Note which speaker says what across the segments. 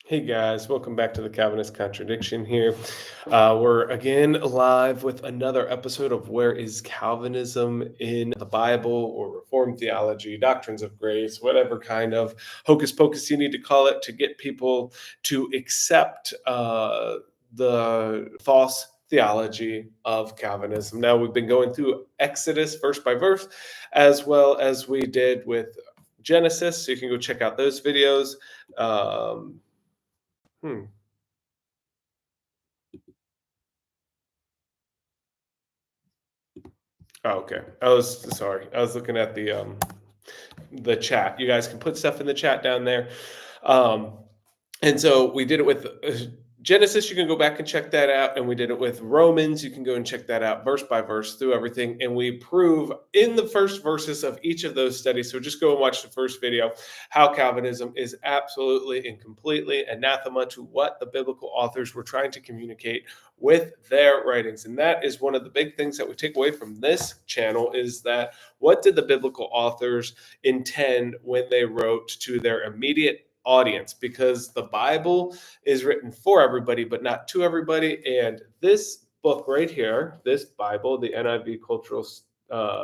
Speaker 1: Hey guys, welcome back to the Calvinist Contradiction here. We're again live with another episode of Where is Calvinism in the Bible or Reformed Theology, Doctrines of Grace, whatever kind of hocus pocus you need to call it to get people to accept the false theology of Calvinism. Now, we've been going through Exodus verse by verse, as well as we did with Genesis. So you can go check out those videos. Um, Hmm. Oh, okay. I was sorry. I was looking at the chat. You guys can put stuff in the chat down there. Um, and so we did it with Genesis. You can go back and check that out. And we did it with Romans. You can go and check that out verse by verse through everything. And we prove in the first verses of each of those studies. So just go and watch the first video how Calvinism is absolutely and completely anathema to what the biblical authors were trying to communicate with their writings. And that is one of the big things that we take away from this channel is that what did the biblical authors intend when they wrote to their immediate audience, because the Bible is written for everybody, but not to everybody. And this book right here, this Bible, the NIV Cultural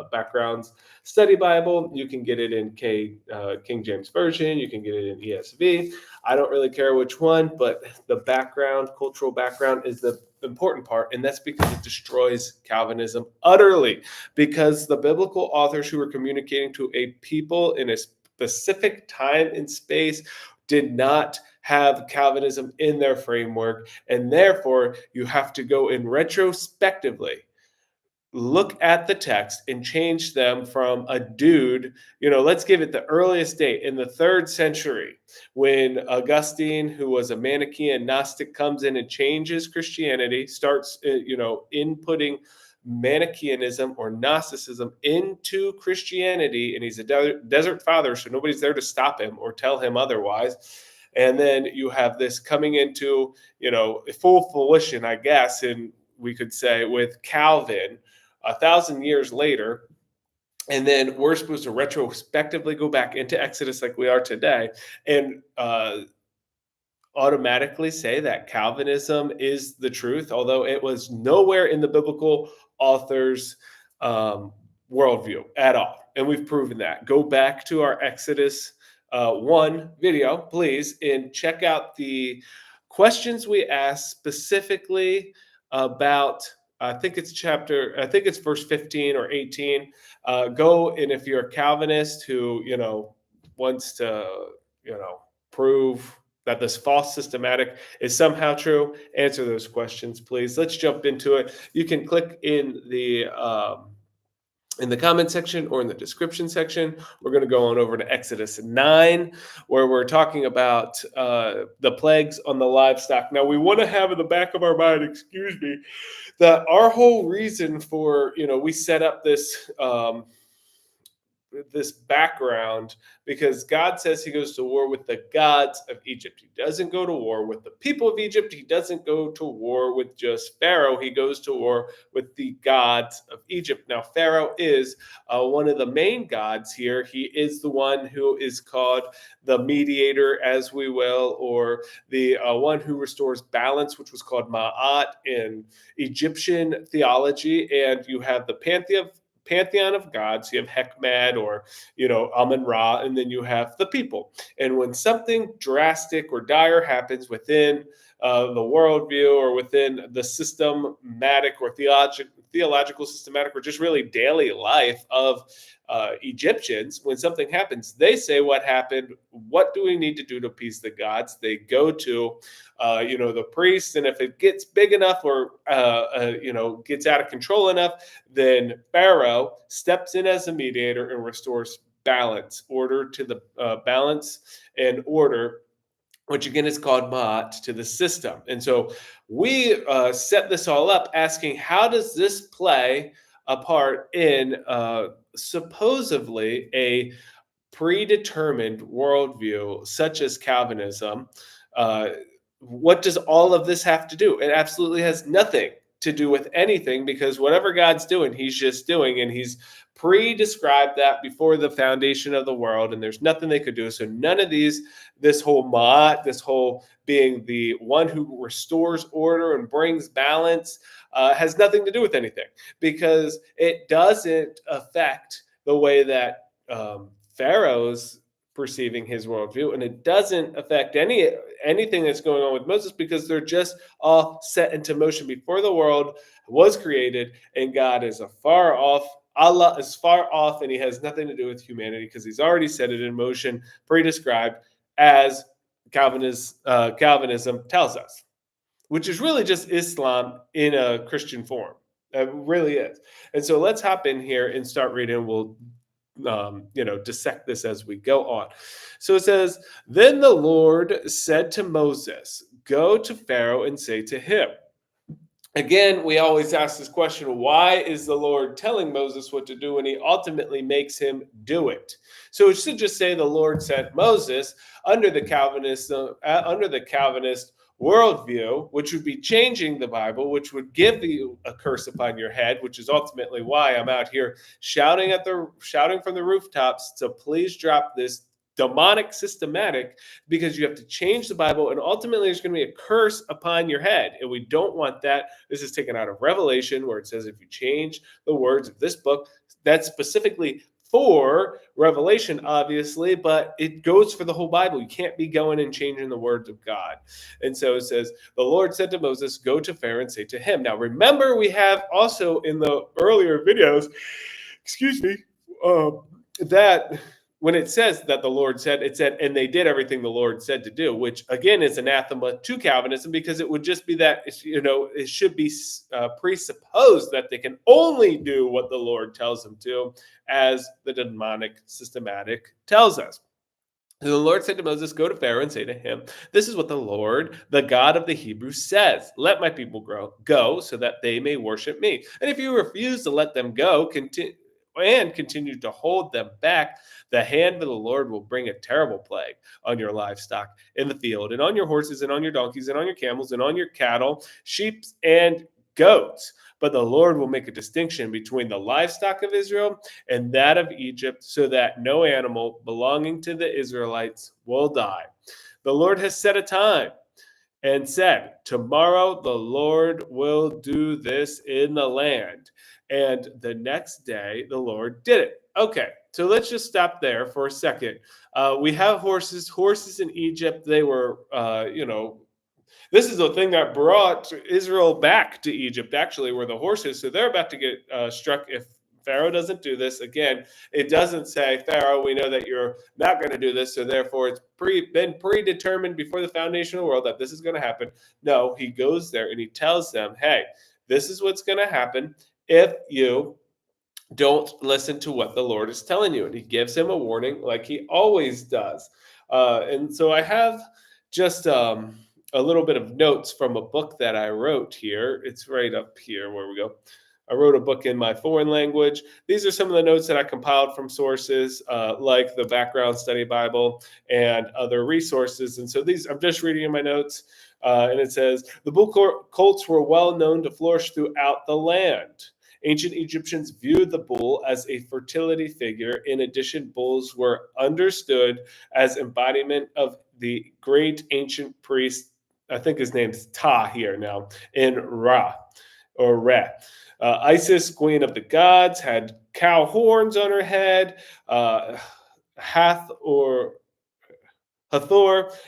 Speaker 1: Backgrounds Study Bible, you can get it in King James Version, you can get it in ESV. I don't really care which one, but the background, cultural background, is the important part, and that's because it destroys Calvinism utterly. Because the biblical authors who were communicating to a people in a specific time and space did not have Calvinism in their framework, and therefore you have to go in retrospectively look at the text and change them from a dude, let's give it the earliest date in the 3rd century when Augustine, who was a Manichaean Gnostic, comes in and changes Christianity, starts, inputting Manichaeanism or Gnosticism into Christianity. And he's a desert father, so nobody's there to stop him or tell him otherwise. And then you have this coming into, full fruition, I guess, and we could say with Calvin 1,000 years later. And then we're supposed to retrospectively go back into Exodus like we are today and automatically say that Calvinism is the truth, although it was nowhere in the biblical author's um, worldview at all. And we've proven that. Go back to our Exodus 1 video, please, and check out the questions we asked specifically about. I think it's verse 15 or 18. Go, and if you're a Calvinist who, wants to, prove that this false systematic is somehow true, answer those questions, please. Let's jump into it. You can click in the comment section or in the description section. We're going to go on over to Exodus 9, where we're talking about the plagues on the livestock. Now, we want to have in the back of our mind, that our whole reason for, we set up this background because God says he goes to war with the gods of Egypt. He doesn't go to war with the people of Egypt. He doesn't go to war with just Pharaoh. He goes to war with the gods of Egypt. Now, Pharaoh is one of the main gods here. He is the one who is called the mediator, as we will, or the one who restores balance, which was called Ma'at in Egyptian theology. And you have the pantheon of gods. You have Hekmad or, Amun Ra, and then you have the people. And when something drastic or dire happens within the worldview or within the systematic or theological systematic or just really daily life of Egyptians, when something happens, they say, what happened? What do we need to do to appease the gods? They go to, the priests. And if it gets big enough or, gets out of control enough, then Pharaoh steps in as a mediator and restores order to the balance and order, which again is called Ma'at, to the system. And so we set this all up asking, how does this play a part in supposedly a predetermined worldview such as Calvinism? What does all of this have to do? It absolutely has nothing to do with anything, because whatever God's doing, he's just doing, and he's pre-described that before the foundation of the world, and there's nothing they could do. So none of these, this whole being the one who restores order and brings balance, has nothing to do with anything, because it doesn't affect the way that Pharaoh's perceiving his worldview, and it doesn't affect anything that's going on with Moses, because they're just all set into motion before the world was created, and God is afar off. Allah is far off, and he has nothing to do with humanity, because he's already set it in motion, pre-described, as Calvinism tells us, which is really just Islam in a Christian form. It really is. And so let's hop in here and start reading. We'll dissect this as we go on. So it says, then the Lord said to Moses, go to Pharaoh and say to him. Again, we always ask this question, why is the Lord telling Moses what to do when he ultimately makes him do it? So it should just say the Lord sent Moses under the Calvinist worldview, which would be changing the Bible, which would give you a curse upon your head, which is ultimately why I'm out here shouting from the rooftops to please drop this demonic systematic, because you have to change the Bible, and ultimately there's going to be a curse upon your head, and we don't want that. This is taken out of Revelation, where it says if you change the words of this book, that's specifically for Revelation, obviously, but it goes for the whole Bible. You can't be going and changing the words of God. And so it says, the Lord said to Moses, go to Pharaoh and say to him. Now, remember, we have also in the earlier videos, that when it says that the Lord said, it said, and they did everything the Lord said to do, which again is anathema to Calvinism, because it would just be that, it should be presupposed that they can only do what the Lord tells them to, as the demonic systematic tells us. And the Lord said to Moses, go to Pharaoh and say to him, this is what the Lord, the God of the Hebrews, says. Let my people go so that they may worship me. And if you refuse to let them go, continue to hold them back, the hand of the Lord will bring a terrible plague on your livestock in the field, and on your horses, and on your donkeys, and on your camels, and on your cattle, sheep, and goats. But the Lord will make a distinction between the livestock of Israel and that of Egypt, so that no animal belonging to the Israelites will die. The Lord has set a time and said, tomorrow the Lord will do this in the land. And the next day the Lord did it. Okay, so let's just stop there for a second. We have horses in Egypt. They were, this is the thing that brought Israel back to Egypt, actually, were the horses. So they're about to get struck if Pharaoh doesn't do this. Again, it doesn't say, Pharaoh, we know that you're not going to do this, so therefore it's been predetermined before the foundation of the world that this is going to happen. No, he goes there and he tells them, hey, this is what's going to happen if you don't listen to what the Lord is telling you. And he gives him a warning like he always does. And so I have just a little bit of notes from a book that I wrote here. It's right up here where we go. I wrote a book in my foreign language. These are some of the notes that I compiled from sources like the Background Study Bible and other resources. And so these, I'm just reading in my notes. And it says, the bull colts were well known to flourish throughout the land. Ancient Egyptians viewed the bull as a fertility figure. In addition, bulls were understood as embodiment of the great ancient priest, I think his name's Ta here now, in Ra, or Re. Isis, queen of the gods, had cow horns on her head. Hathor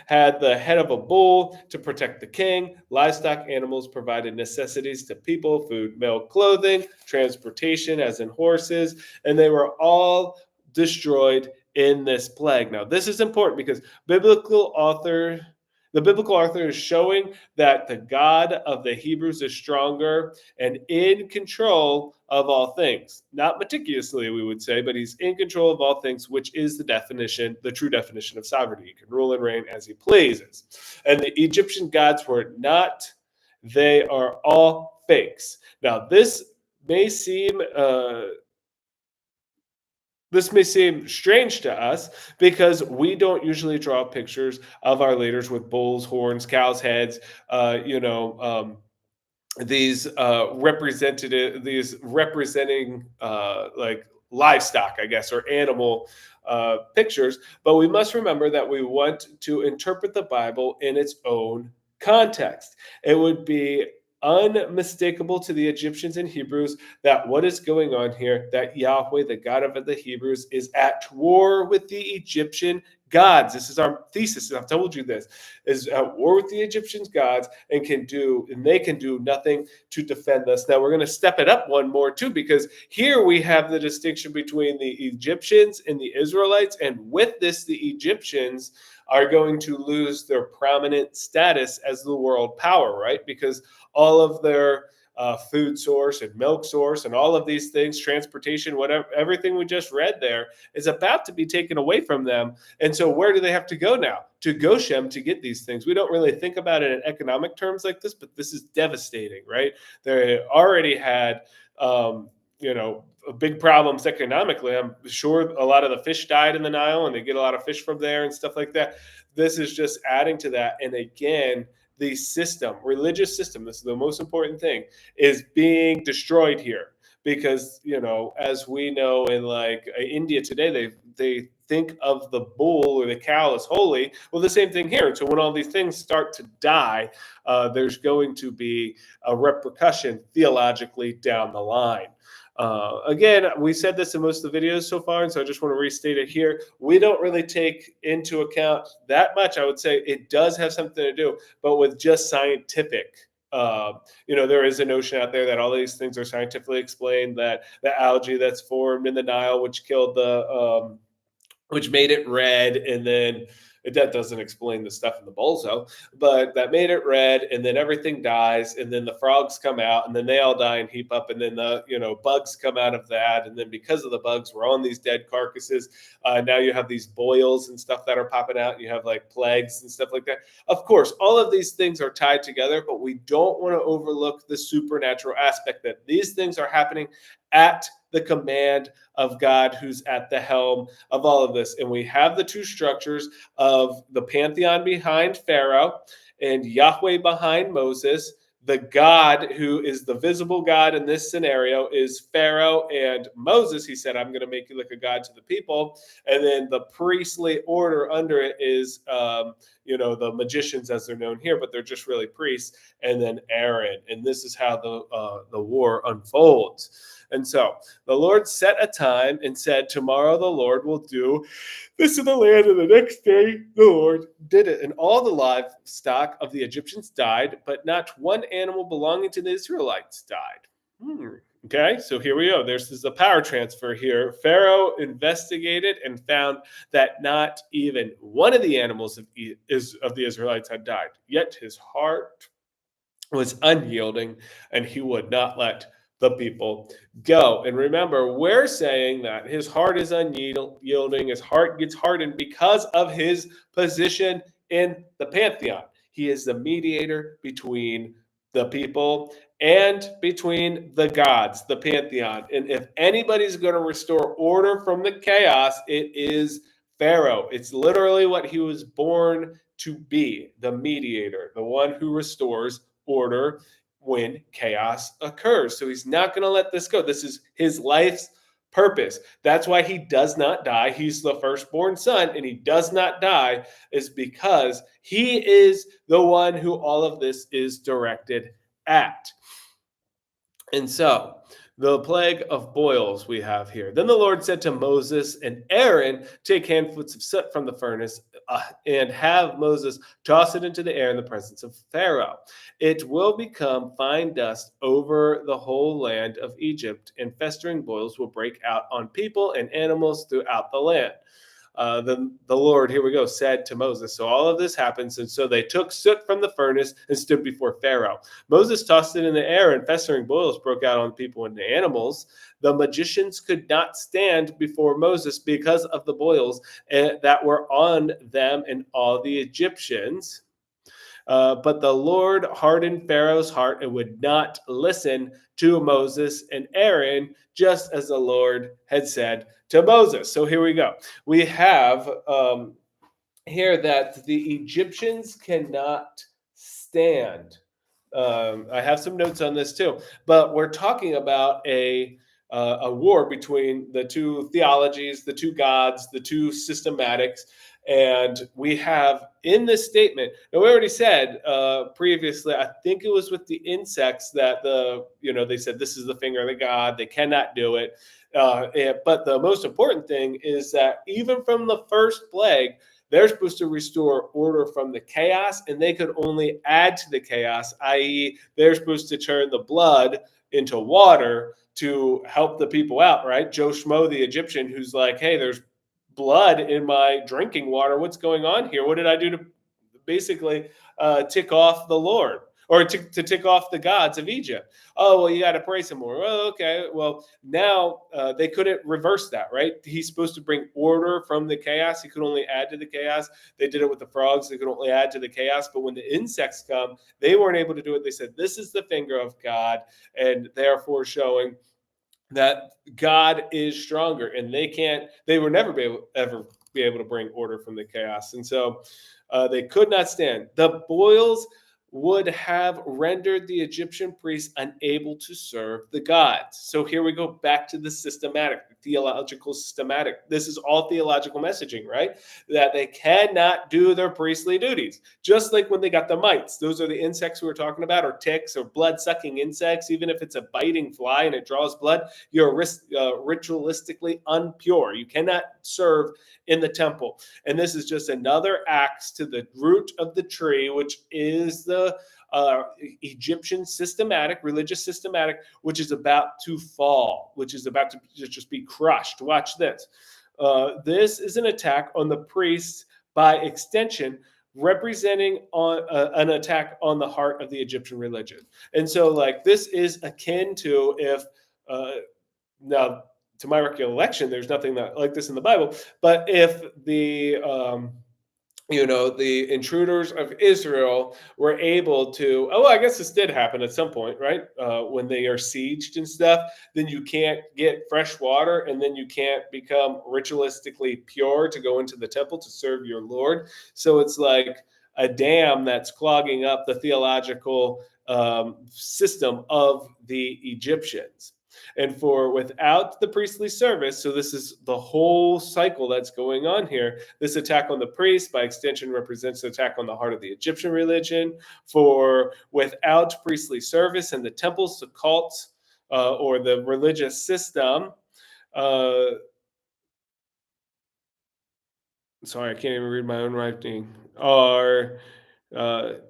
Speaker 1: had the head of a bull to protect the king. Livestock animals provided necessities to people, food, milk, clothing, transportation, as in horses, and they were all destroyed in this plague. Now, this is important because the biblical author is showing that the God of the Hebrews is stronger and in control of all things. Not meticulously, we would say, but he's in control of all things, which is the true definition of sovereignty. He can rule and reign as he pleases. And the Egyptian gods were not. They are all fakes. Now, this may seem strange to us because we don't usually draw pictures of our leaders with bulls' horns, cows' heads, these representing like livestock, I guess, or animal pictures. But we must remember that we want to interpret the Bible in its own context. It would be unmistakable to the Egyptians and Hebrews that what is going on here, that Yahweh, the God of the Hebrews, is at war with the Egyptian gods. This is our thesis. I've told you this, is at war with the Egyptians gods, and they can do nothing to defend us. Now we're going to step it up one more too, because here we have the distinction between the Egyptians and the Israelites, and with this, the Egyptians are going to lose their prominent status as the world power, right? Because all of their food source and milk source and all of these things, transportation, whatever, everything we just read there is about to be taken away from them. And so where do they have to go now? To Goshen to get these things. We don't really think about it in economic terms like this, but this is devastating, right? They already had, big problems economically. I'm sure a lot of the fish died in the Nile and they get a lot of fish from there and stuff like that. This is just adding to that. And again, the system, religious system, this is the most important thing, is being destroyed here. Because, as we know in like India today, they think of the bull or the cow as holy. Well, the same thing here. So when all these things start to die, there's going to be a repercussion theologically down the line. Again, we said this in most of the videos so far, and so I just want to restate it here. We don't really take into account that much. I would say it does have something to do, but with just scientific. There is a notion out there that all these things are scientifically explained, that the algae that's formed in the Nile, which made it red, and then that doesn't explain the stuff in the bozo, but that made it red, and then everything dies, and then the frogs come out, and then they all die and heap up, and then the bugs come out of that, and then because of the bugs, we're on these dead carcasses. Now you have these boils and stuff that are popping out. And you have like plagues and stuff like that. Of course, all of these things are tied together, but we don't want to overlook the supernatural aspect that these things are happening at the command of God, who's at the helm of all of this. And we have the two structures of the pantheon behind Pharaoh and Yahweh behind Moses. The God who is the visible God in this scenario is Pharaoh, and Moses, he said, I'm going to make you like a God to the people. And then the priestly order under it is, the magicians as they're known here, but they're just really priests. And then Aaron. And this is how the war unfolds. And so the Lord set a time and said, tomorrow the Lord will do this in the land, and the next day the Lord did it. And all the livestock of the Egyptians died, but not one animal belonging to the Israelites died. Okay, so here we go. This is the power transfer here. Pharaoh investigated and found that not even one of the animals of the Israelites had died. Yet his heart was unyielding, and he would not let the people go. And remember, we're saying that his heart is unyielding, his heart gets hardened because of his position in the pantheon. He is the mediator between the people and between the gods, the pantheon. And if anybody's going to restore order from the chaos, it is Pharaoh. It's literally what he was born to be, the mediator, the one who restores order when chaos occurs. So he's not going to let this go. This is his life's purpose. That's why he does not die. He's the firstborn son, and he does not die, is because he is the one who all of this is directed at. And so the plague of boils we have here. Then the Lord said to Moses and Aaron, take handfuls of soot from the furnace and have Moses toss it into the air in the presence of Pharaoh. It will become fine dust over the whole land of Egypt, and festering boils will break out on people and animals throughout the land. Then the Lord, here we go, said to Moses. So all of this happens. And so they took soot from the furnace and stood before Pharaoh. Moses tossed it in the air, and festering boils broke out on people and the animals. The magicians could not stand before Moses because of the boils that were on them and all the Egyptians. But the Lord hardened Pharaoh's heart and would not listen to Moses and Aaron, just as the Lord had said to Moses. So here we go. We have here that the Egyptians cannot stand I have some notes on this too, but we're talking about a war between the two theologies, the two gods, the two systematics, and we have in this statement. Now we already said previously, I think it was with the insects that they said this is the finger of the god. They cannot do it. But the most important thing is that even from the first plague, they're supposed to restore order from the chaos, and they could only add to the chaos, i.e., they're supposed to turn the blood into water to help the people out, right? Joe Schmo, the Egyptian, who's like, hey, there's blood in my drinking water. What's going on here? What did I do to basically tick off the Lord or to tick off the gods of Egypt? Oh, well, you got to pray some more. Well, okay. Well, now they couldn't reverse that, right? He's supposed to bring order from the chaos. He could only add to the chaos. They did it with the frogs. They could only add to the chaos. But when the insects come, they weren't able to do it. They said, this is the finger of God, and therefore showing that God is stronger, and they were never ever be able to bring order from the chaos. And so they could not stand. The boils would have rendered the Egyptian priests unable to serve the gods. So here we go back to the systematic, the theological systematic. This is all theological messaging, right? That they cannot do their priestly duties. Just like when they got the mites, those are the insects we were talking about, or ticks, or blood-sucking insects. Even if it's a biting fly and it draws blood, you're ritualistically impure. You cannot serve in the temple. And this is just another axe to the root of the tree, which is the Egyptian systematic, religious systematic, which is about to fall, which is about to just be crushed. Watch this. This is an attack on the priests, by extension, representing on an attack on the heart of the Egyptian religion. And so, like, this is akin to if now, to my recollection, there's nothing that like this in the Bible. But if the intruders of Israel were able to, oh, I guess this did happen at some point, right? When they are sieged and stuff, then you can't get fresh water, and then you can't become ritualistically pure to go into the temple to serve your Lord. So it's like a dam that's clogging up the theological system of the Egyptians. And for without the priestly service, so this is the whole cycle that's going on here. This attack on the priest, by extension, represents an attack on the heart of the Egyptian religion. For without priestly service and the temples, the cults, or the religious system, sorry, I can't even read my own writing, are the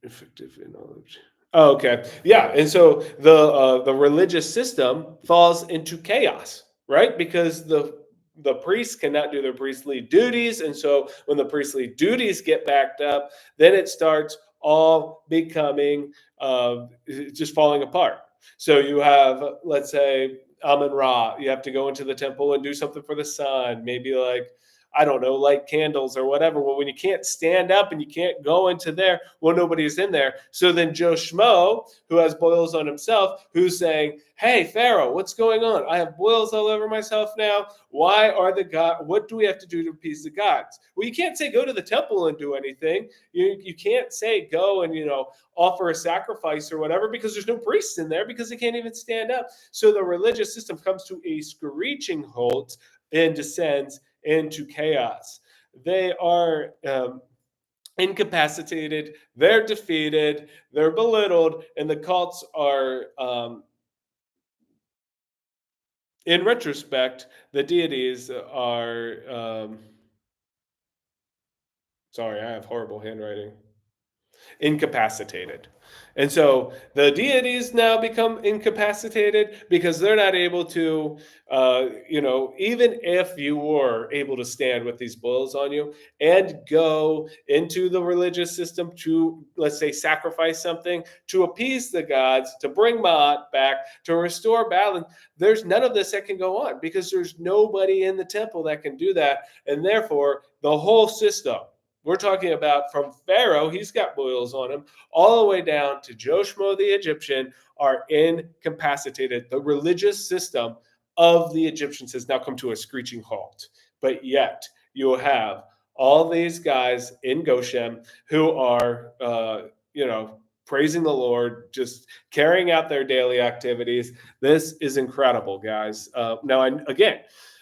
Speaker 1: effective knowledge. Oh, okay. Yeah. And so the religious system falls into chaos, right? Because the priests cannot do their priestly duties. And so when the priestly duties get backed up, then it starts all becoming just falling apart. So you have, let's say, Amun Ra, you have to go into the temple and do something for the sun, maybe like, I don't know, light candles or whatever. Well, when you can't stand up and you can't go into there, well, nobody's in there. So then Joe Schmo, who has boils on himself, who's saying, hey, Pharaoh, what's going on? I have boils all over myself now. Why are the gods? What do we have to do to appease the gods? Well, you can't say go to the temple and do anything. You can't say go and, offer a sacrifice or whatever, because there's no priests in there, because they can't even stand up. So the religious system comes to a screeching halt and descends into chaos. They are incapacitated, they're defeated, they're belittled, and the cults are, in retrospect, the deities are, sorry, I have horrible handwriting, incapacitated. And so the deities now become incapacitated because they're not able to, even if you were able to stand with these boils on you and go into the religious system to, let's say, sacrifice something to appease the gods, to bring Ma'at back, to restore balance, there's none of this that can go on because there's nobody in the temple that can do that. And therefore, the whole system, we're talking about from Pharaoh, he's got boils on him, all the way down to Joe Schmo the Egyptian, are incapacitated. The religious system of the Egyptians has now come to a screeching halt. But yet, you have all these guys in Goshen who are praising the Lord, just carrying out their daily activities. This is incredible, guys. Again,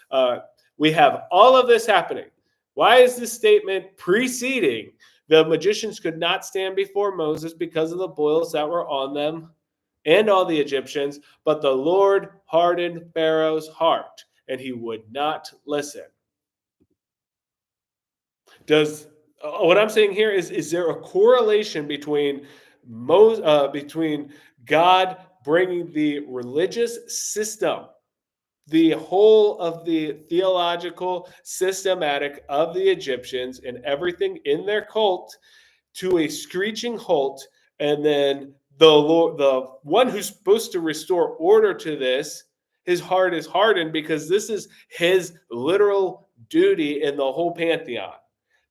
Speaker 1: uh, we have all of this happening. Why is this statement preceding? The magicians could not stand before Moses because of the boils that were on them and all the Egyptians, but the Lord hardened Pharaoh's heart, and he would not listen. Does What I'm saying here is there a correlation between between God bringing the religious system, the whole of the theological systematic of the Egyptians and everything in their cult to a screeching halt, and then the Lord, the one who's supposed to restore order to this, his heart is hardened because this is his literal duty in the whole pantheon.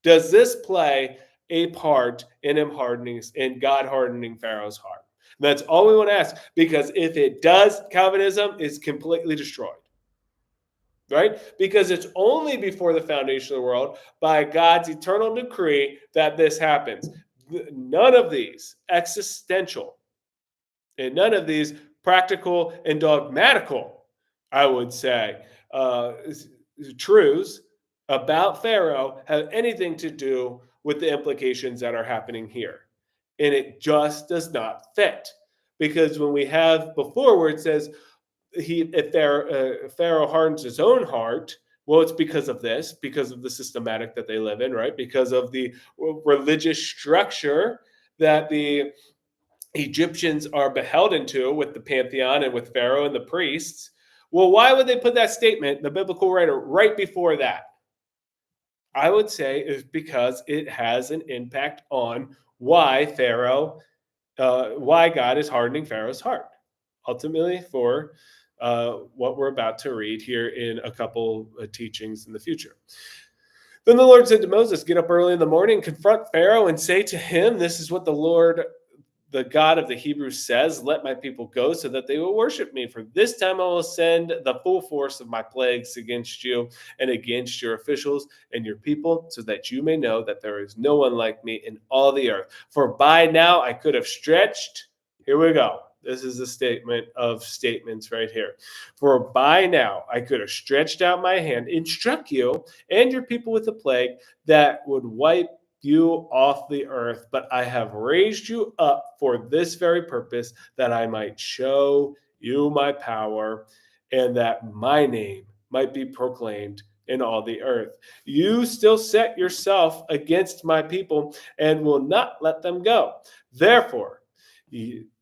Speaker 1: Does this play a part in God hardening Pharaoh's heart? And that's all we want to ask, because if it does, Calvinism is completely destroyed. Right? Because it's only before the foundation of the world, by God's eternal decree, that this happens. None of these existential and none of these practical and dogmatical, I would say, truths about Pharaoh have anything to do with the implications that are happening here. And it just does not fit. Because when we have before where it says, if Pharaoh hardens his own heart, well, it's because of this, because of the systematic that they live in, right? Because of the religious structure that the Egyptians are beholden to with the pantheon and with Pharaoh and the priests. Well, why would they put that statement, the biblical writer, right before that? I would say is because it has an impact on why why God is hardening Pharaoh's heart, ultimately for what we're about to read here in a couple of teachings in the future. Then the Lord said to Moses, "Get up early in the morning, confront Pharaoh, and say to him, 'This is what the Lord, the God of the Hebrews says, let my people go so that they will worship me. For this time I will send the full force of my plagues against you and against your officials and your people, so that you may know that there is no one like me in all the earth. For by now I could have stretched,'" here we go. This is a statement of statements right here. "For by now I could have stretched out my hand and struck you and your people with a plague that would wipe you off the earth, but I have raised you up for this very purpose, that I might show you my power and that my name might be proclaimed in all the earth. You still set yourself against my people and will not let them go. Therefore,"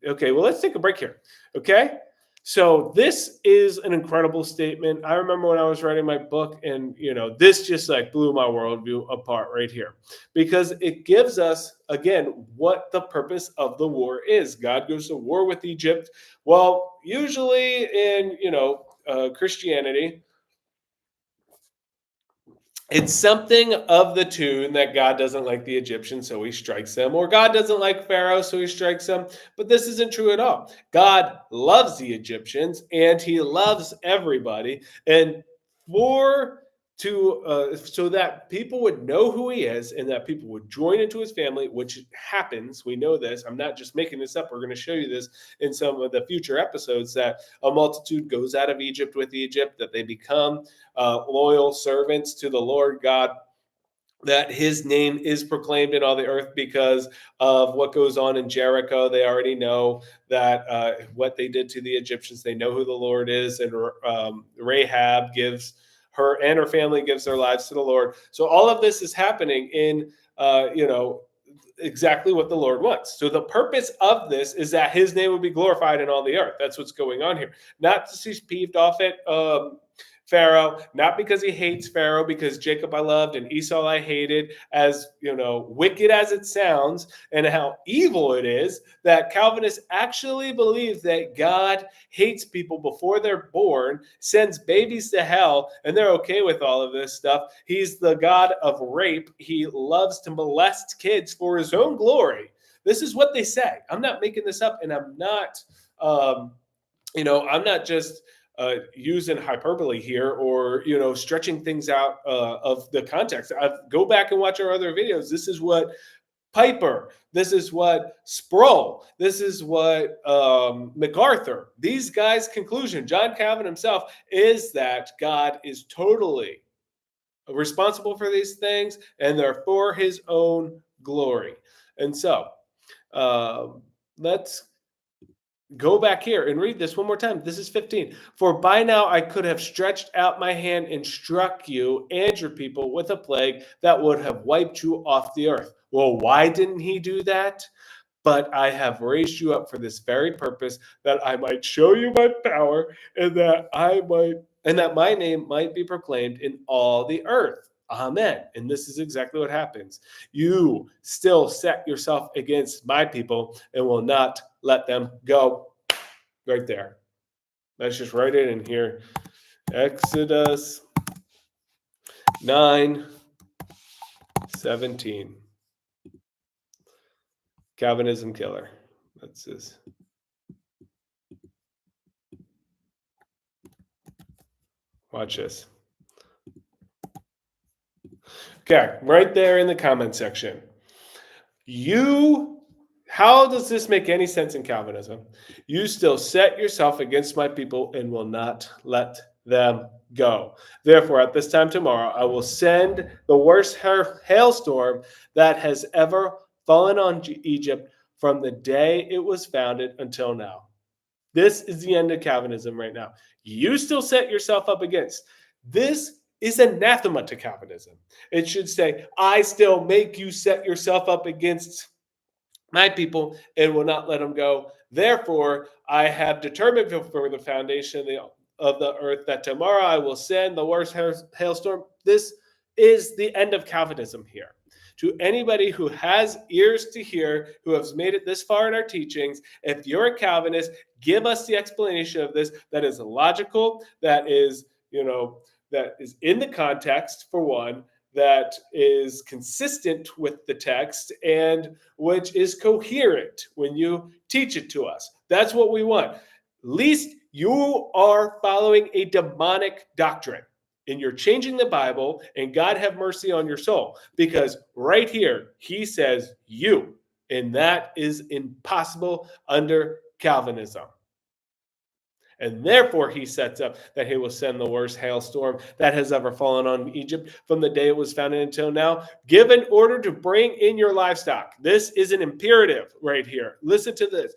Speaker 1: okay, well, let's take a break here. Okay. So this is an incredible statement. I remember when I was writing my book, and this just like blew my worldview apart right here, because it gives us again what the purpose of the war is. God goes to war with Egypt. Well, usually in Christianity, it's something of the tune that God doesn't like the Egyptians, so he strikes them, or God doesn't like Pharaoh, so he strikes them. But this isn't true at all. God loves the Egyptians, and he loves everybody. And for so that people would know who he is and that people would join into his family, which happens. We know this. I'm not just making this up. We're going to show you this in some of the future episodes, that a multitude goes out of Egypt with Egypt, that they become loyal servants to the Lord God, that his name is proclaimed in all the earth because of what goes on in Jericho. They already know that what they did to the Egyptians, they know who the Lord is. And Rahab gives her and her family gives their lives to the Lord. So all of this is happening in, exactly what the Lord wants. So the purpose of this is that his name would be glorified in all the earth. That's what's going on here. Not because he's peeved off at Pharaoh, not because he hates Pharaoh, because Jacob I loved and Esau I hated, as wicked as it sounds and how evil it is, that Calvinists actually believe that God hates people before they're born, sends babies to hell, and they're okay with all of this stuff. He's the God of rape. He loves to molest kids for his own glory. This is what they say. I'm not making this up, and I'm not I'm not just using hyperbole here, or stretching things out of the context. Go back and watch our other videos. This is what Piper. This is what Sproul. This is what MacArthur. These guys' conclusion, John Calvin himself, is that God is totally responsible for these things, and they're for his own glory. And so let's go back here and read this one more time. This is 15. For by now I could have stretched out my hand and struck you and your people with a plague that would have wiped you off the earth. Well, why didn't he do that? But I have raised you up for this very purpose, that I might show you my power, and that my name might be proclaimed in all the earth. Amen. And this is exactly what happens. You still set yourself against my people and will not let them go. Right there. Let's just write it in here. Exodus 9:17. Calvinism killer. That's this. Watch this. Okay, right there in the comment section. How does this make any sense in Calvinism? You still set yourself against my people and will not let them go. Therefore, at this time tomorrow, I will send the worst hailstorm that has ever fallen on Egypt from the day it was founded until now. This is the end of Calvinism right now. You still set yourself up against. This is anathema to Calvinism. It should say, I still make you set yourself up against my people and will not let them go. Therefore, I have determined before the foundation of the earth that tomorrow I will send the worst hailstorm. This is the end of Calvinism here. To anybody who has ears to hear, who has made it this far in our teachings, if you're a Calvinist, give us the explanation of this that is logical, that is, that is in the context, for one, that is consistent with the text, and which is coherent when you teach it to us. That's what we want. At least you are following a demonic doctrine, and you're changing the Bible, and God have mercy on your soul. Because right here, he says you, and that is impossible under Calvinism. And therefore, he sets up that he will send the worst hailstorm that has ever fallen on Egypt from the day it was founded until now. Give an order to bring in your livestock. This is an imperative right here. Listen to this.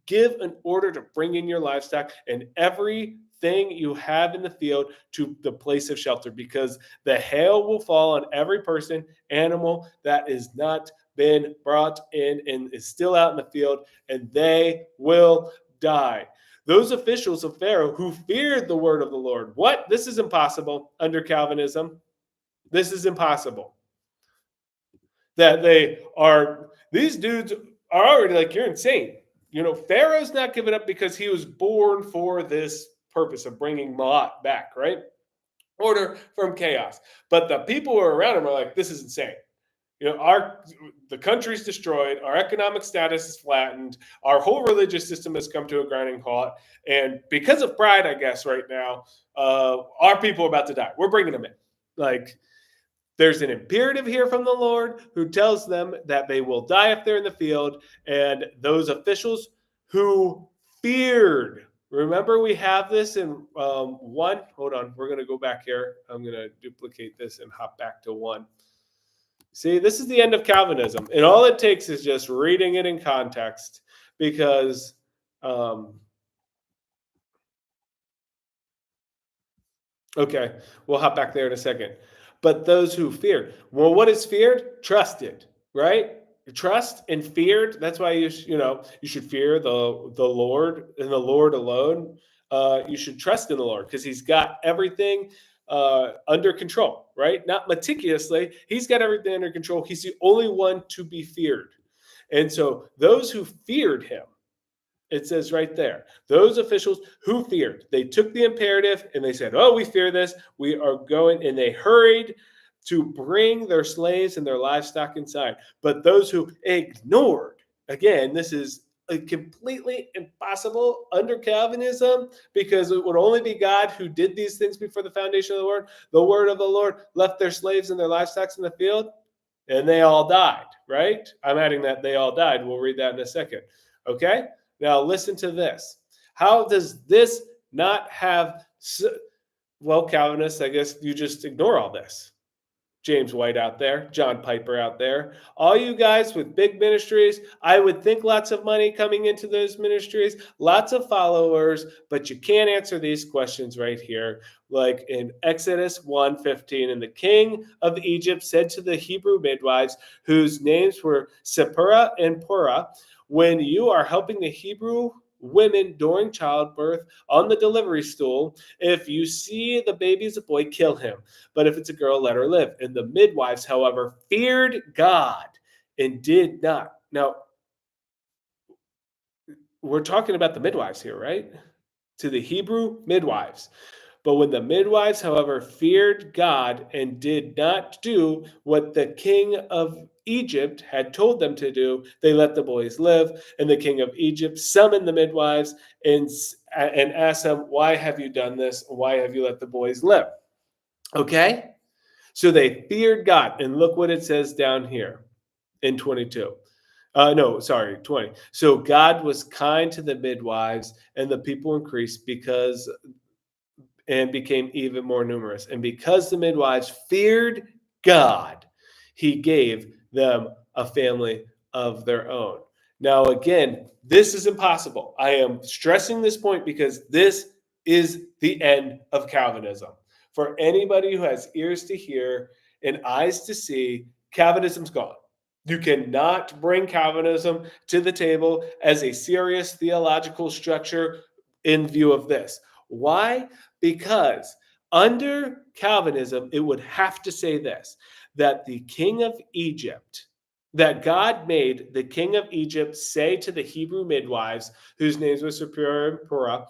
Speaker 1: Give an order to bring in your livestock and everything you have in the field to the place of shelter, because the hail will fall on every person, animal that is not been brought in and is still out in the field, and they will die. Those officials of Pharaoh who feared the word of the Lord. What? This is impossible under Calvinism. This is impossible. These dudes are already like, you're insane. Pharaoh's not giving up because he was born for this purpose of bringing Ma'at back, right? Order from chaos. But the people who are around him are like, this is insane. The country's destroyed, our economic status is flattened, our whole religious system has come to a grinding halt, and because of pride, I guess right now, our people are about to die. We're bringing them in. There's an imperative here from the Lord who tells them that they will die if they're in the field, and those officials who feared. Remember, we have this in 1. Hold on, we're going to go back here. I'm going to duplicate this and hop back to 1. See, this is the end of Calvinism. And all it takes is just reading it in context, because okay, we'll hop back there in a second. But those who feared. Well, what is feared? Trusted, right? Trust and feared. That's why you should fear the Lord and the Lord alone. You should trust in the Lord because he's got everything under control, right? Not meticulously. He's got everything under control. He's the only one to be feared. And so those who feared him, it says right there, those officials who feared, they took the imperative and they said, oh, we fear this. We are going, and they hurried to bring their slaves and their livestock inside. But those who ignored, again, this is completely impossible under Calvinism, because it would only be God who did these things before the foundation of the word of the Lord left their slaves and their livestock in the field, and they all died, right? I'm adding that they all died. We'll read that in a second. Okay? Now listen to this. How does this not have, well, Calvinists, I guess you just ignore all this. James White out there, John Piper out there, all you guys with big ministries, I would think lots of money coming into those ministries, lots of followers, but you can't answer these questions right here. Like in Exodus 1:15, and the king of Egypt said to the Hebrew midwives, whose names were Sipporah and Purah, when you are helping the Hebrew women during childbirth on the delivery stool, if you see the baby's a boy, kill him. But if it's a girl, let her live. And the midwives, however, feared God and did not. Now, we're talking about the midwives here, right? To the Hebrew midwives. But when the midwives, however, feared God and did not do what the king of Egypt had told them to do, they let the boys live. And the king of Egypt summoned the midwives and asked them, why have you done this? Why have you let the boys live? Okay? So they feared God. And look what it says down here in 22. No, sorry, 20. So God was kind to the midwives, and the people increased and became even more numerous. And because the midwives feared God, he gave them a family of their own. Now, again, this is impossible. I am stressing this point because this is the end of Calvinism. For anybody who has ears to hear and eyes to see, Calvinism's gone. You cannot bring Calvinism to the table as a serious theological structure in view of this. Why? Because under Calvinism, it would have to say this, that the king of Egypt, that God made the king of Egypt say to the Hebrew midwives, whose names were Sipporah and Purah,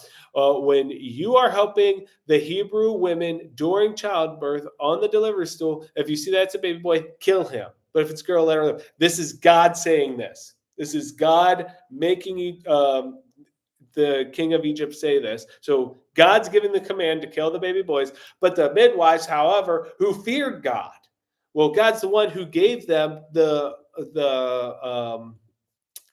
Speaker 1: when you are helping the Hebrew women during childbirth on the delivery stool, if you see that's a baby boy, kill him. But if it's a girl, let her live. This is God saying this. This is God making the king of Egypt say this. So God's giving the command to kill the baby boys, but the midwives, however, who feared God, well, God's the one who gave them the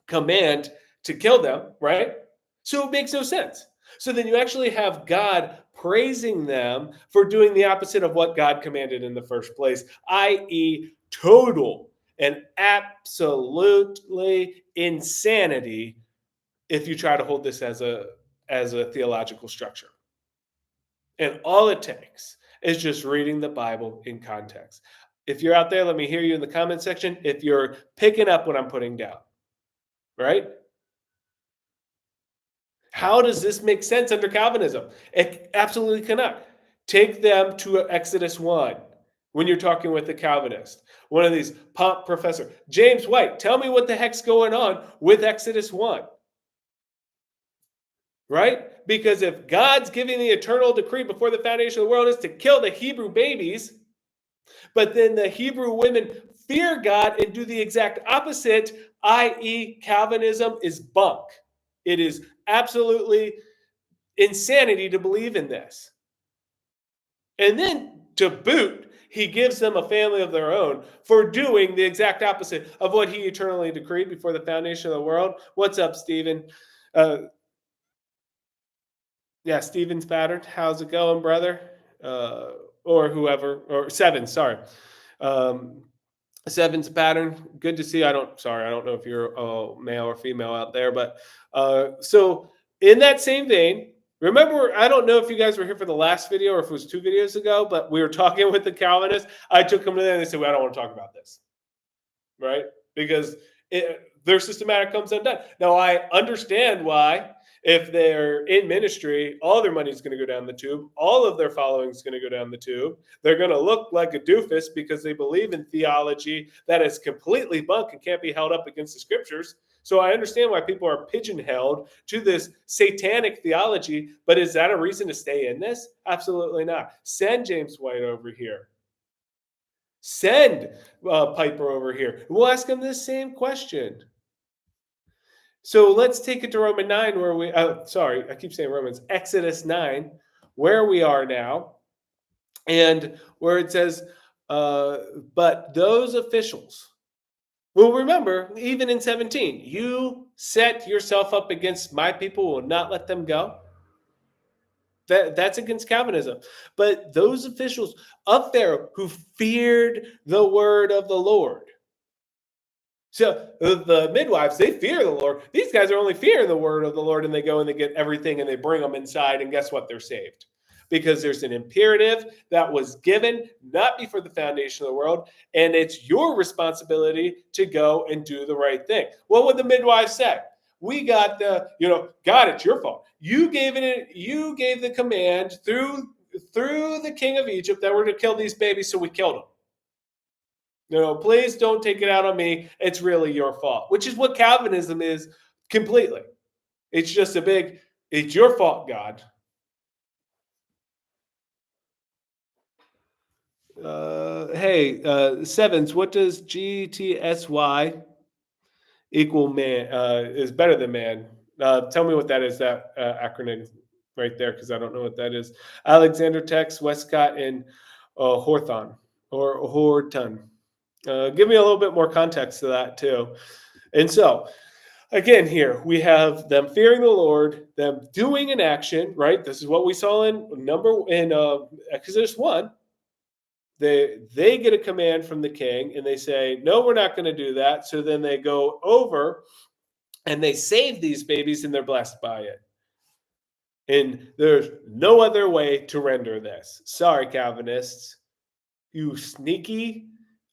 Speaker 1: command to kill them, right? So it makes no sense. So then you actually have God praising them for doing the opposite of what God commanded in the first place, i.e., total and absolutely insanity if you try to hold this as a theological structure. And all it takes is just reading the Bible in context. If you're out there, let me hear you in the comment section if you're picking up what I'm putting down, right? How does this make sense under Calvinism? It absolutely cannot. Take them to Exodus 1 when you're talking with a Calvinist. One of these pop professor, James White, tell me what the heck's going on with Exodus 1. Right? Because if God's giving the eternal decree before the foundation of the world is to kill the Hebrew babies, but then the Hebrew women fear God and do the exact opposite, i.e., Calvinism is bunk. It is absolutely insanity to believe in this. And then to boot, he gives them a family of their own for doing the exact opposite of what he eternally decreed before the foundation of the world. What's up, Stephen? Yeah, Steven's pattern. How's it going, brother? Or whoever, or Seven, sorry. Seven's pattern. Good to see. I don't know if you're male or female out there, but so in that same vein, remember, I don't know if you guys were here for the last video or if it was 2 videos ago, but we were talking with the Calvinists. I took them to them and they said, well, I don't want to talk about this, right? Because their systematic comes undone. Now, I understand why. If they're in ministry, all their money is going to go down the tube. All of their following is going to go down the tube. They're going to look like a doofus because they believe in theology that is completely bunk and can't be held up against the scriptures. So I understand why people are pigeonholed to this satanic theology, but is that a reason to stay in this? Absolutely not. Send James White over here. Send Piper over here. We'll ask him this same question. So let's take it to Romans 9, where I keep saying Romans, Exodus 9, where we are now, and where it says, but those officials Well, remember, even in 17, you set yourself up against my people, will not let them go. That's against Calvinism. But those officials up there who feared the word of the Lord. So the midwives, they fear the Lord. These guys are only fearing the word of the Lord, and they go and they get everything and they bring them inside, and guess what? They're saved. Because there's an imperative that was given not before the foundation of the world, and it's your responsibility to go and do the right thing. What would the midwives say? We got God, it's your fault. You gave the command through the king of Egypt that we're to kill these babies, so we killed them. Please don't take it out on me. It's really your fault, which is what Calvinism is completely. It's just it's your fault, God. Hey, Sevens, what does GTSY equal man is better than man? Tell me what that is, that acronym right there, because I don't know what that is. Alexander Tex, Westcott, and Horton. Give me a little bit more context to that, too. And so, again, here we have them fearing the Lord, them doing an action, right? This is what we saw in Exodus 1. They get a command from the king and they say, no, we're not going to do that. So then they go over and they save these babies and they're blessed by it. And there's no other way to render this. Sorry, Calvinists. You sneaky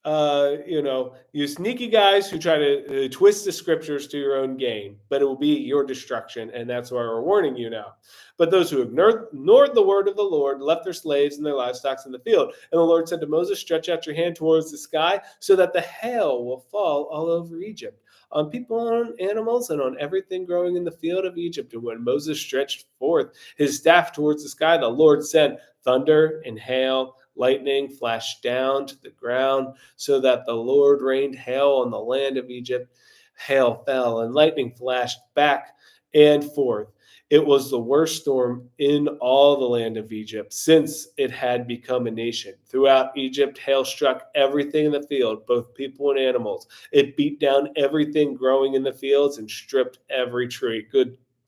Speaker 1: you sneaky guys who try to twist the scriptures to your own gain, but it will be your destruction, and that's why we're warning you now. But those who ignored the word of the Lord left their slaves and their livestock in the field. And the Lord said to Moses, stretch out your hand towards the sky so that the hail will fall all over Egypt, on people and on animals and on everything growing in the field of Egypt. And when Moses stretched forth his staff towards the sky, the Lord sent thunder and hail, lightning flashed down to the ground, so that the Lord rained hail on the land of Egypt. Hail fell and lightning flashed back and forth. It was the worst storm in all the land of Egypt since it had become a nation. Throughout Egypt, hail struck everything in the field, both people and animals. It beat down everything growing in the fields and stripped every tree.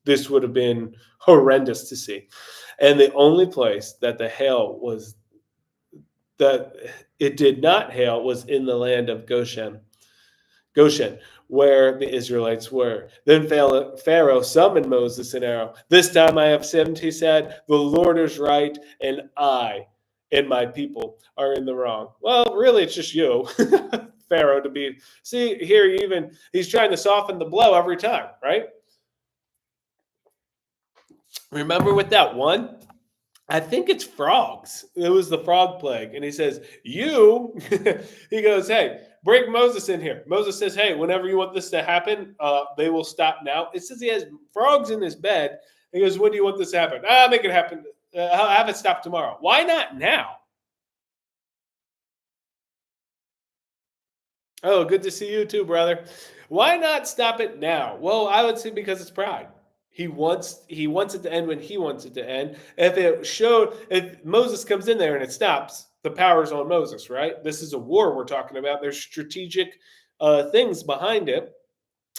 Speaker 1: This would have been horrendous to see. And the only place that it did not hail was in the land of Goshen, where the Israelites were. Then Pharaoh summoned Moses and Aaron. This time I have sinned, he said. The Lord is right, and I and my people are in the wrong. Well, really, it's just you, Pharaoh, see here, he's trying to soften the blow every time, right? Remember with that one? I think it's frogs. It was the frog plague. And he says, he goes, hey, bring Moses in here. Moses says, hey, whenever you want this to happen, they will stop now. It says he has frogs in his bed. He goes, when do you want this to happen? Make it happen. I'll have it stop tomorrow. Why not now? Oh, good to see you too, brother. Why not stop it now? Well, I would say because it's pride. He wants it to end when he wants it to end. If Moses comes in there and it stops, the power's on Moses, right? This is a war we're talking about. There's strategic things behind it.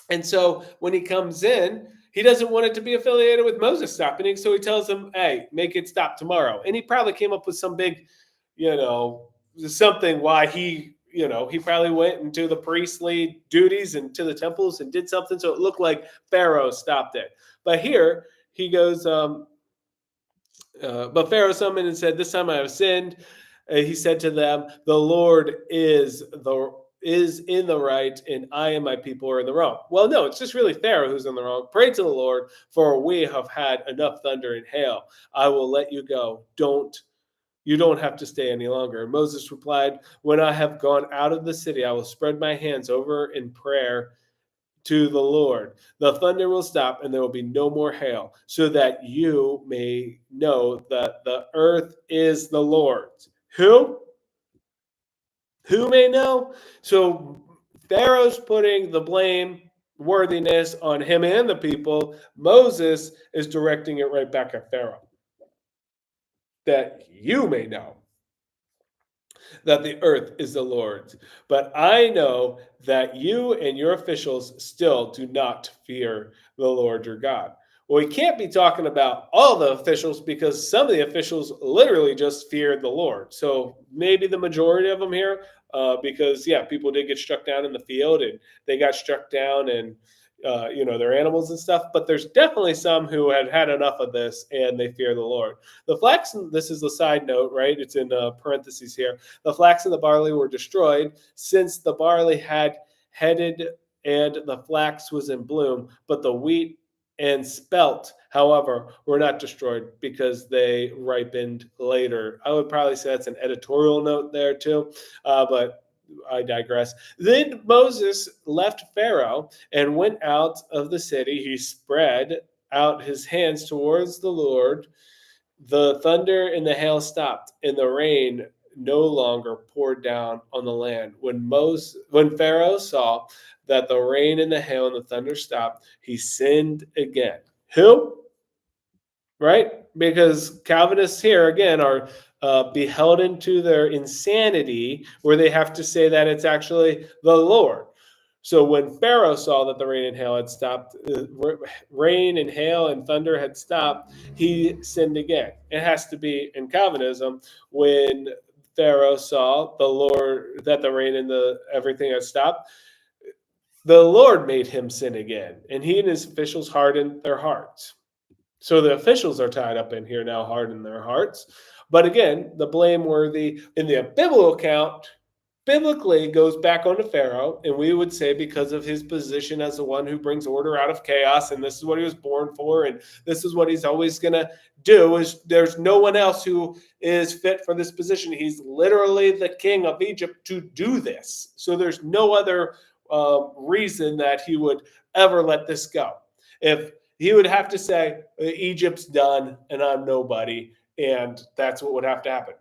Speaker 1: And so when he comes in, he doesn't want it to be affiliated with Moses stopping it. So he tells him, hey, make it stop tomorrow. And he probably came up with some big, something why he probably went into the priestly duties and to the temples and did something. So it looked like Pharaoh stopped it. But here he goes, but Pharaoh summoned and said, this time I have sinned. He said to them, the Lord is in the right, and I and my people are in the wrong. Well, no, it's just really Pharaoh who's in the wrong. Pray to the Lord, for we have had enough thunder and hail. I will let you go. You don't have to stay any longer. And Moses replied, when I have gone out of the city, I will spread my hands over in prayer to the Lord. The thunder will stop and there will be no more hail, so that you may know that the earth is the Lord's. Who may know? So Pharaoh's putting the blame, worthiness on him and the people. Moses is directing it right back at Pharaoh. That you may know. that the earth is the Lord's. But I know that you and your officials still do not fear the Lord your God. Well, we can't be talking about all the officials because some of the officials literally just feared the Lord. So maybe the majority of them here, because yeah, people did get struck down in the field and they got struck down and their animals and stuff. But there's definitely some who had had enough of this and they fear the Lord. The flax, this is the side note, right? It's in parentheses here. The flax and the barley were destroyed since the barley had headed and the flax was in bloom, but the wheat and spelt, however, were not destroyed because they ripened later. I would probably say that's an editorial note there too, but I digress. Then Moses left Pharaoh and went out of the city. He spread out his hands towards the Lord. The thunder and the hail stopped, and the rain no longer poured down on the land. When Pharaoh saw that the rain and the hail and the thunder stopped, he sinned again. Who? Right? Because Calvinists here again are beholden to their insanity, where they have to say that it's actually the Lord. So when Pharaoh saw that the rain and hail had stopped, rain and hail and thunder had stopped, he sinned again. It has to be in Calvinism when Pharaoh saw the Lord that the rain and the everything had stopped. The Lord made him sin again, and he and his officials hardened their hearts. So the officials are tied up in here now, harden their hearts. But again, the blameworthy in the biblical account biblically goes back onto Pharaoh, and we would say because of his position as the one who brings order out of chaos, and this is what he was born for, and this is what he's always going to do. Is there's no one else who is fit for this position. He's literally the king of Egypt to do this. So there's no other reason that he would ever let this go. If he would have to say, Egypt's done and I'm nobody. And that's what would have to happen.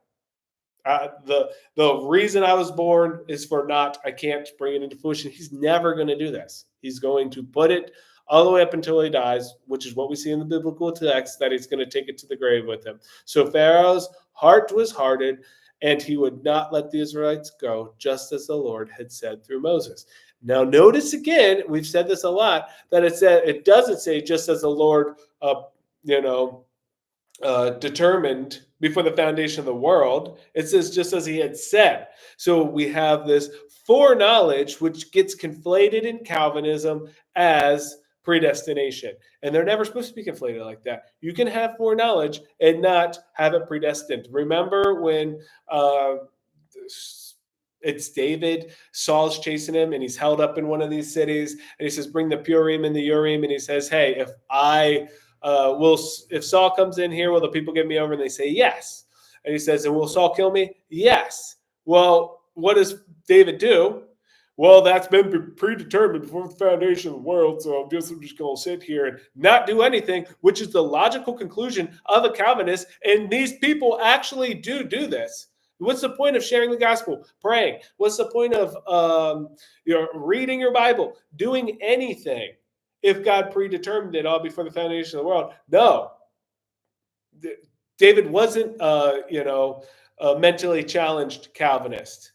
Speaker 1: The reason I was born is for naught. I can't bring it into fruition. He's never going to do this. He's going to put it all the way up until he dies, which is what we see in the biblical text, that he's going to take it to the grave with him. So Pharaoh's heart was hardened, and he would not let the Israelites go, just as the Lord had said through Moses. Now, notice again, we've said this a lot, that it doesn't say just as the Lord, determined before the foundation of the world. It says just as he had said. So we have this foreknowledge, which gets conflated in Calvinism as predestination. And they're never supposed to be conflated like that. You can have foreknowledge and not have it predestined. Remember when it's David, Saul's chasing him, and he's held up in one of these cities, and he says, bring the Purim and the Urim, and he says, hey, if Saul comes in here, will the people give me over? And they say, yes. And he says, and will Saul kill me? Yes. Well, what does David do? Well, that's been predetermined before the foundation of the world, so I'm just going to sit here and not do anything, which is the logical conclusion of a Calvinist, and these people actually do this. What's the point of sharing the gospel, praying? What's the point of reading your Bible, doing anything if God predetermined it all before the foundation of the world? No. David wasn't, a mentally challenged Calvinist.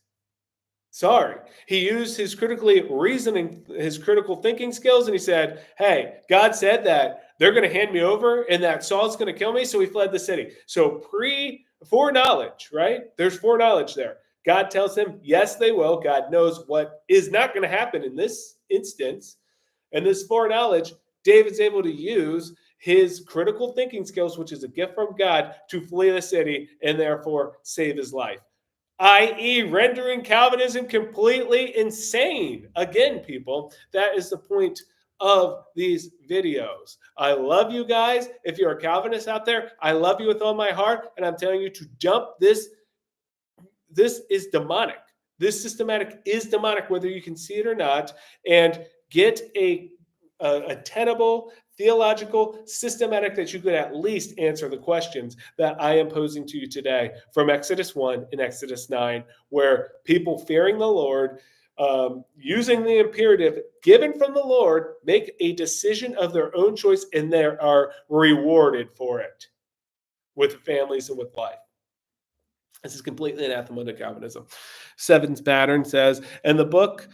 Speaker 1: Sorry. He used his critical thinking skills, and he said, hey, God said that they're going to hand me over and that Saul's going to kill me, so he fled the city. So foreknowledge, right? There's foreknowledge there. God tells him, yes, they will. God knows what is not going to happen in this instance. And this foreknowledge, David's able to use his critical thinking skills, which is a gift from God, to flee the city and therefore save his life, i.e. rendering Calvinism completely insane. Again, people, that is the point of these videos. I love you guys. If you're a Calvinist out there, I love you with all my heart, and I'm telling you to jump this. This is demonic. This systematic is demonic, whether you can see it or not, and get a tenable, theological, systematic that you could at least answer the questions that I am posing to you today from Exodus 1 and Exodus 9, where people fearing the Lord, using the imperative given from the Lord, make a decision of their own choice, and they are rewarded for it with families and with life. This is completely anathema to Calvinism. Seven's pattern says, in the book,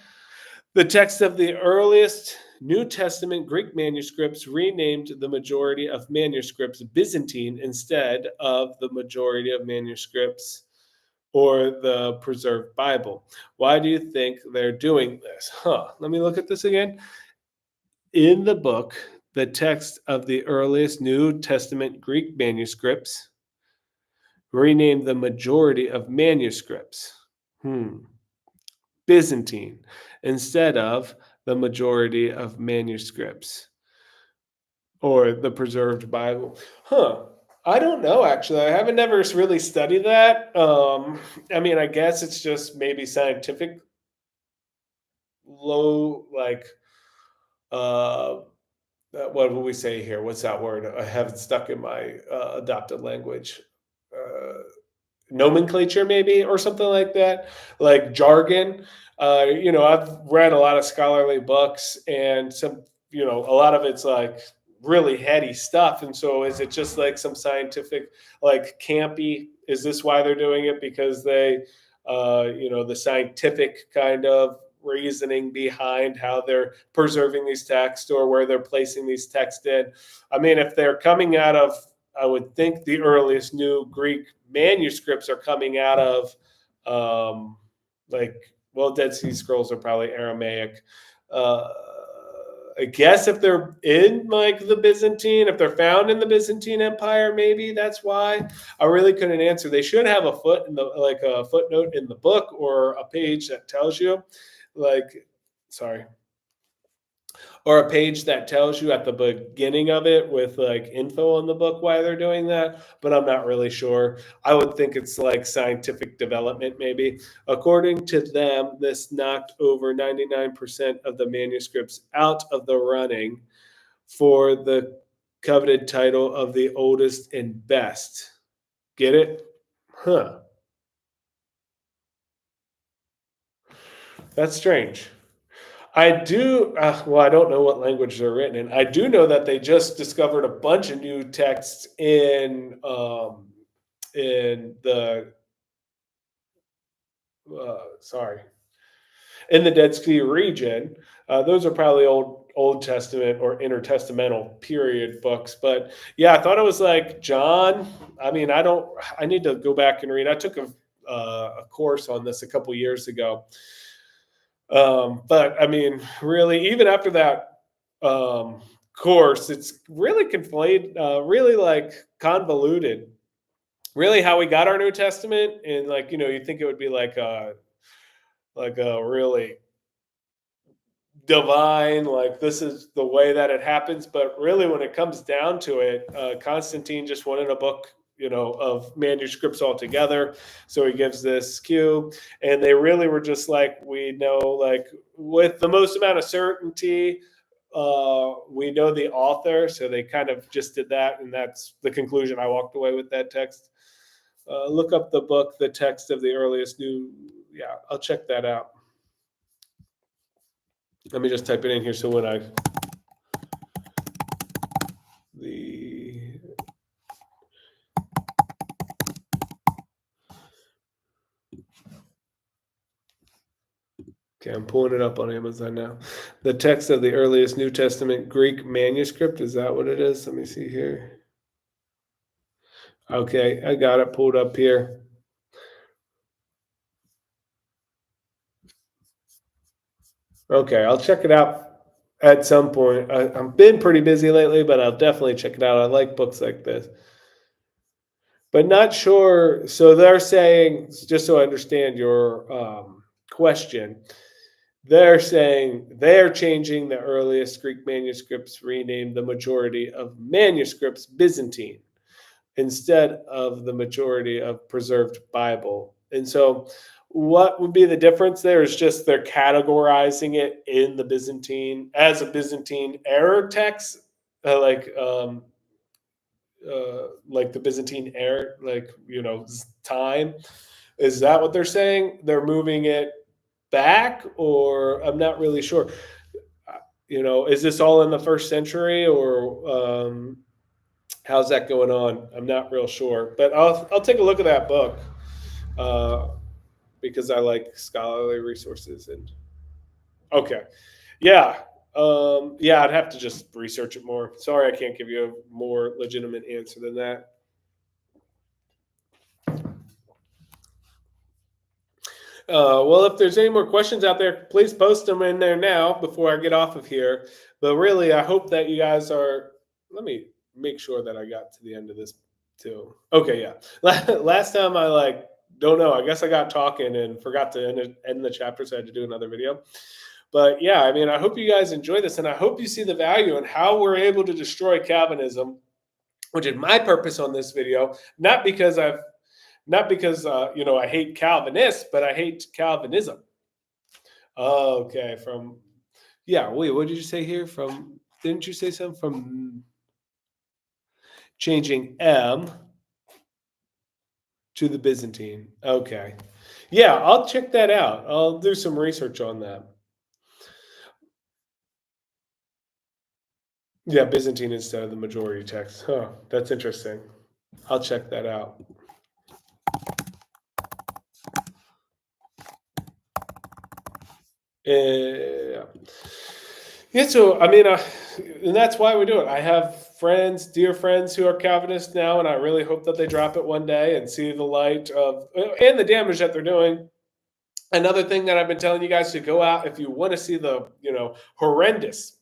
Speaker 1: the text of the earliest New Testament Greek manuscripts renamed the majority of manuscripts Byzantine instead of the majority of manuscripts or the preserved Bible. Why do you think they're doing this? Let me look at this again. In the book, the text of the earliest New Testament Greek manuscripts renamed the majority of manuscripts Byzantine instead of the majority of manuscripts or the preserved Bible. I don't know, actually. I haven't never really studied that. I mean, I guess it's just maybe scientific low, like, what would we say here? What's that word? I have it stuck in my adopted language. Uh, Nomenclature, maybe, or something like that, like jargon. I've read a lot of scholarly books, and a lot of it's like really heady stuff. And so, is it just like some scientific, like campy? Is this why they're doing it? Because the scientific kind of reasoning behind how they're preserving these texts or where they're placing these texts in. I mean, if they're coming out of, I would think the earliest new Greek manuscripts are coming out of, Dead Sea Scrolls are probably Aramaic. I guess if they're in like the Byzantine, if they're found in the Byzantine Empire, maybe that's why. I really couldn't answer. They should have a footnote in the book or a page that tells you, or a page that tells you at the beginning of it with like info on the book why they're doing that, but I'm not really sure. I would think it's like scientific development, maybe. According to them, this knocked over 99% of the manuscripts out of the running for the coveted title of the oldest and best. Get it? That's strange. I do. I don't know what language they're written in. I do know that they just discovered a bunch of new texts in the sorry in the Dead Sea region. Those are probably Old Testament or intertestamental period books. But yeah, I thought it was like John. I mean, I don't. I need to go back and read. I took a course on this a couple years ago. But I mean, really, even after that course, it's really really like convoluted. Really, how we got our New Testament, and you think it would be like a really divine, like this is the way that it happens. But really, when it comes down to it, Constantine just wanted a book, of manuscripts altogether. So he gives this cue, and they really were just like, we know, like with the most amount of certainty, we know the author. So they kind of just did that, and that's the conclusion I walked away with that text. Look up the book, the text of the earliest new. Yeah, I'll check that out. Let me just type it in here. So when okay, I'm pulling it up on Amazon now. The text of the earliest New Testament Greek manuscript. Is that what it is? Let me see here. Okay, I got it pulled up here. Okay, I'll check it out at some point. I've been pretty busy lately, but I'll definitely check it out. I like books like this. But not sure. So they're saying, just so I understand your question, they're saying they're changing the earliest Greek manuscripts, renamed the majority of manuscripts Byzantine instead of the majority of preserved Bible. And so what would be the difference there is just they're categorizing it in the Byzantine as a Byzantine error text, like the Byzantine era, time. Is that what they're saying? They're moving it back, or I'm not really sure. Is this all in the first century, or how's that going on? I'm not real sure, but I'll take a look at that book. because I like scholarly resources. And okay, yeah, yeah, I'd have to just research it more. Sorry, I can't give you a more legitimate answer than that. Well, if there's any more questions out there, please post them in there now before I get off of here. But really, I hope that you guys are. Let me make sure that I got to the end of this too. Okay, yeah. Last time I don't know. I guess I got talking and forgot to end the chapter, so I had to do another video. But yeah, I mean, I hope you guys enjoy this, and I hope you see the value in how we're able to destroy Calvinism, which is my purpose on this video. Not because I hate Calvinists, but I hate Calvinism. Okay, wait, what did you say here? Didn't you say something from changing M to the Byzantine? Okay. Yeah, I'll check that out. I'll do some research on that. Yeah, Byzantine instead of the majority text. Huh, that's interesting. I'll check that out. Yeah. Yeah, so I mean, and that's why we do it. I have dear friends who are Calvinists now, and I really hope that they drop it one day and see the light of and the damage that they're doing. Another thing that I've been telling you guys to go out if you want to see the horrendous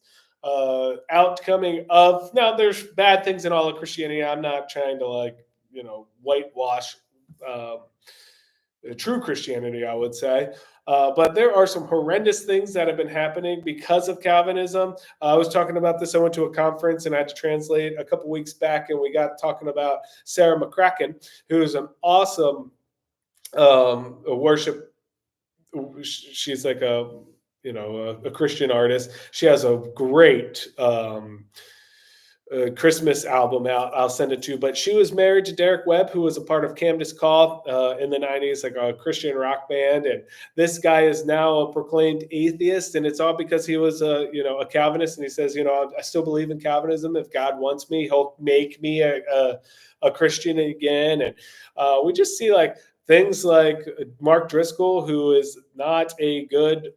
Speaker 1: outcoming of. Now, there's bad things in all of Christianity. I'm not trying to whitewash true Christianity, I would say. But there are some horrendous things that have been happening because of Calvinism. I was talking about this. I went to a conference and I had to translate a couple weeks back, and we got talking about Sarah McCracken, who is an awesome worship. She's like a Christian artist. She has a great Christmas album out. I'll send it to you. But she was married to Derek Webb, who was a part of Camden's Call in the 90s, like a Christian rock band. And this guy is now a proclaimed atheist. And it's all because he was a Calvinist. And he says, I still believe in Calvinism. If God wants me, he'll make me a Christian again. And we just see things like Mark Driscoll, who is not a good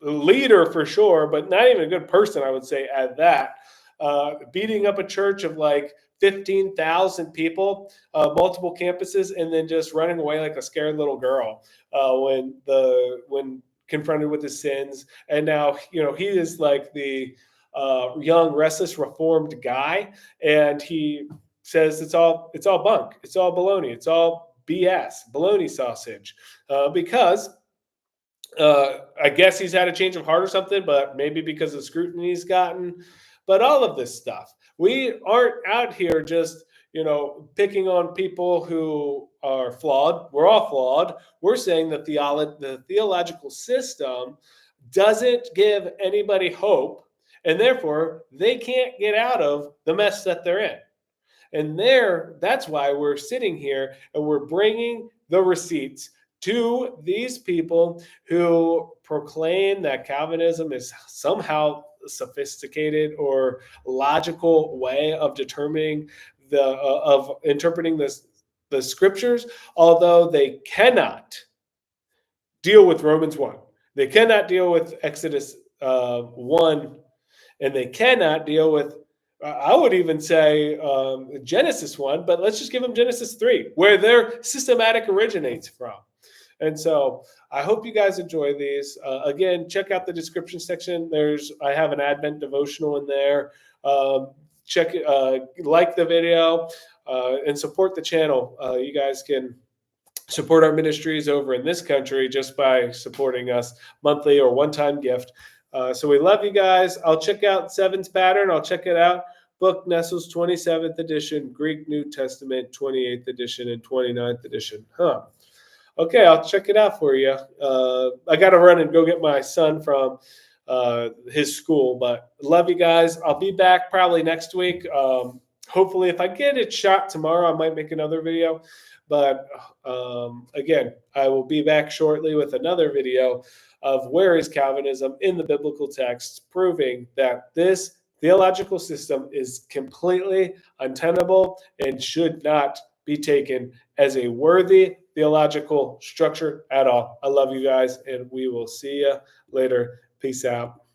Speaker 1: leader for sure, but not even a good person, I would say, at that. Beating up a church of 15,000 people, multiple campuses, and then just running away like a scared little girl when confronted with his sins. And now he is like the young, restless, reformed guy, and he says it's all bunk, it's all baloney, it's all BS, baloney sausage, because I guess he's had a change of heart or something, but maybe because of scrutiny he's gotten. But all of this stuff, we aren't out here just, picking on people who are flawed. We're all flawed. We're saying that the theological system doesn't give anybody hope, and therefore they can't get out of the mess that they're in. And that's why we're sitting here and we're bringing the receipts to these people who proclaim that Calvinism is somehow sophisticated or logical way of determining of interpreting the scriptures, although they cannot deal with Romans 1. They cannot deal with Exodus 1, and they cannot deal with, I would even say, Genesis 1, but let's just give them Genesis 3, where their systematic originates from. And so I hope you guys enjoy these. Again, check out the description section. I have an Advent devotional in there. Check it, like the video, and support the channel. You guys can support our ministries over in this country just by supporting us monthly or one-time gift. So we love you guys. I'll check out Seven's Pattern. I'll check it out. Book Nestle's 27th edition, Greek New Testament, 28th edition, and 29th edition. Okay, I'll check it out for you. I got to run and go get my son from his school, but love you guys. I'll be back probably next week. Hopefully, if I get it shot tomorrow, I might make another video. But again, I will be back shortly with another video of where is Calvinism in the biblical text, proving that this theological system is completely untenable and should not be taken as a worthy theological structure at all. I love you guys, and we will see you later. Peace out.